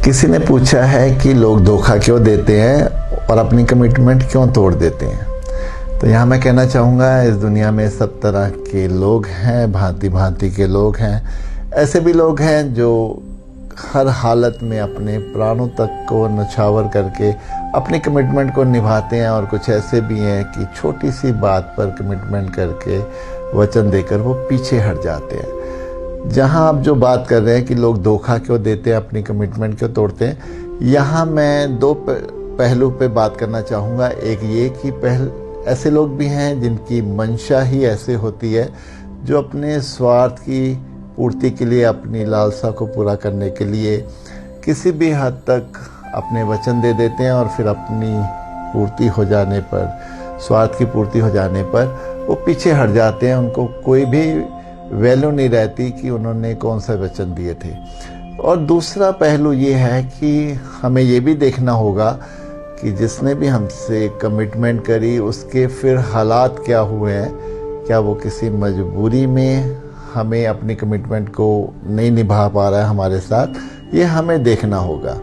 किसी ने पूछा है कि लोग धोखा क्यों देते हैं और अपनी कमिटमेंट क्यों तोड़ देते हैं। तो यहाँ मैं कहना चाहूँगा, इस दुनिया में सब तरह के लोग हैं, भांति भांति के लोग हैं। ऐसे भी लोग हैं जो हर हालत में अपने प्राणों तक को नछावर करके अपनी कमिटमेंट को निभाते हैं, और कुछ ऐसे भी हैं कि छोटी सी बात पर कमिटमेंट करके वचन देकर वो पीछे हट जाते हैं। जहां आप जो बात कर रहे हैं कि लोग धोखा क्यों देते हैं, अपनी कमिटमेंट क्यों तोड़ते हैं, यहाँ मैं दो पहलू पे बात करना चाहूँगा। एक ये कि ऐसे लोग भी हैं जिनकी मंशा ही ऐसे होती है, जो अपने स्वार्थ की पूर्ति के लिए, अपनी लालसा को पूरा करने के लिए किसी भी हद तक अपने वचन दे देते हैं, और फिर अपनी पूर्ति हो जाने पर, स्वार्थ की पूर्ति हो जाने पर वो पीछे हट जाते हैं। उनको कोई भी वैल्यू नहीं रहती कि उन्होंने कौन सा वचन दिए थे। और दूसरा पहलू ये है कि हमें ये भी देखना होगा कि जिसने भी हमसे कमिटमेंट करी, उसके फिर हालात क्या हुए हैं। क्या वो किसी मजबूरी में हमें अपनी कमिटमेंट को नहीं निभा पा रहा है हमारे साथ, ये हमें देखना होगा।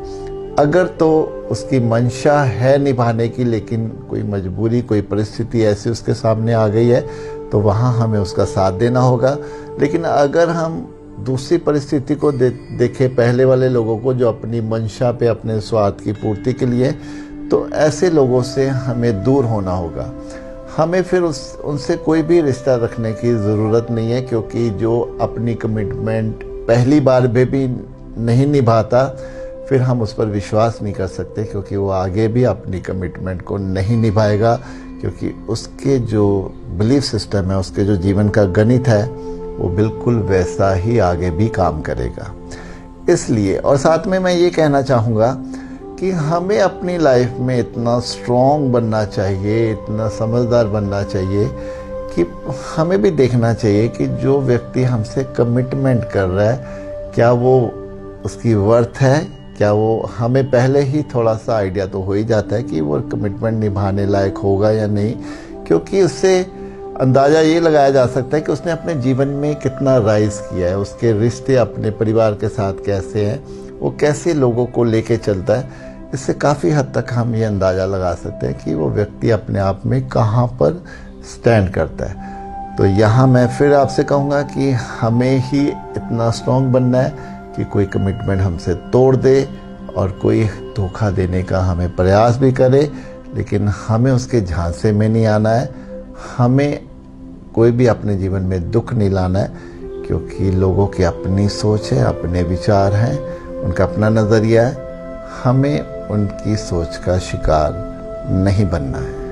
अगर तो उसकी मंशा है निभाने की, लेकिन कोई मजबूरी, कोई परिस्थिति ऐसी उसके सामने आ गई है, तो वहाँ हमें उसका साथ देना होगा। लेकिन अगर हम दूसरी परिस्थिति को देखें, पहले वाले लोगों को जो अपनी मंशा पे, अपने स्वार्थ की पूर्ति के लिए, तो ऐसे लोगों से हमें दूर होना होगा। हमें फिर उनसे कोई भी रिश्ता रखने की ज़रूरत नहीं है, क्योंकि जो अपनी कमिटमेंट पहली बार में भी नहीं निभाता, फिर हम उस पर विश्वास नहीं कर सकते, क्योंकि वो आगे भी अपनी कमिटमेंट को नहीं निभाएगा, क्योंकि उसके जो बिलीफ सिस्टम है, उसके जो जीवन का गणित है, वो बिल्कुल वैसा ही आगे भी काम करेगा। इसलिए, और साथ में मैं ये कहना चाहूँगा कि हमें अपनी लाइफ में इतना स्ट्रॉन्ग बनना चाहिए, इतना समझदार बनना चाहिए कि हमें भी देखना चाहिए कि जो व्यक्ति हमसे कमिटमेंट कर रहा है, क्या वो उसकी वर्थ है, क्या वो, हमें पहले ही थोड़ा सा आइडिया तो हो ही जाता है कि वो कमिटमेंट निभाने लायक होगा या नहीं, क्योंकि उससे अंदाज़ा ये लगाया जा सकता है कि उसने अपने जीवन में कितना राइज किया है, उसके रिश्ते अपने परिवार के साथ कैसे हैं, वो कैसे लोगों को लेके चलता है। इससे काफ़ी हद तक हम ये अंदाज़ा लगा सकते हैं कि वो व्यक्ति अपने आप में कहाँ पर स्टैंड करता है। तो यहाँ मैं फिर आपसे कहूँगा कि हमें ही इतना स्ट्रॉन्ग बनना है कि कोई कमिटमेंट हमसे तोड़ दे और कोई धोखा देने का हमें प्रयास भी करे, लेकिन हमें उसके झांसे में नहीं आना है। हमें कोई भी अपने जीवन में दुख नहीं लाना है, क्योंकि लोगों की अपनी सोच है, अपने विचार हैं, उनका अपना नज़रिया है। हमें उनकी सोच का शिकार नहीं बनना है।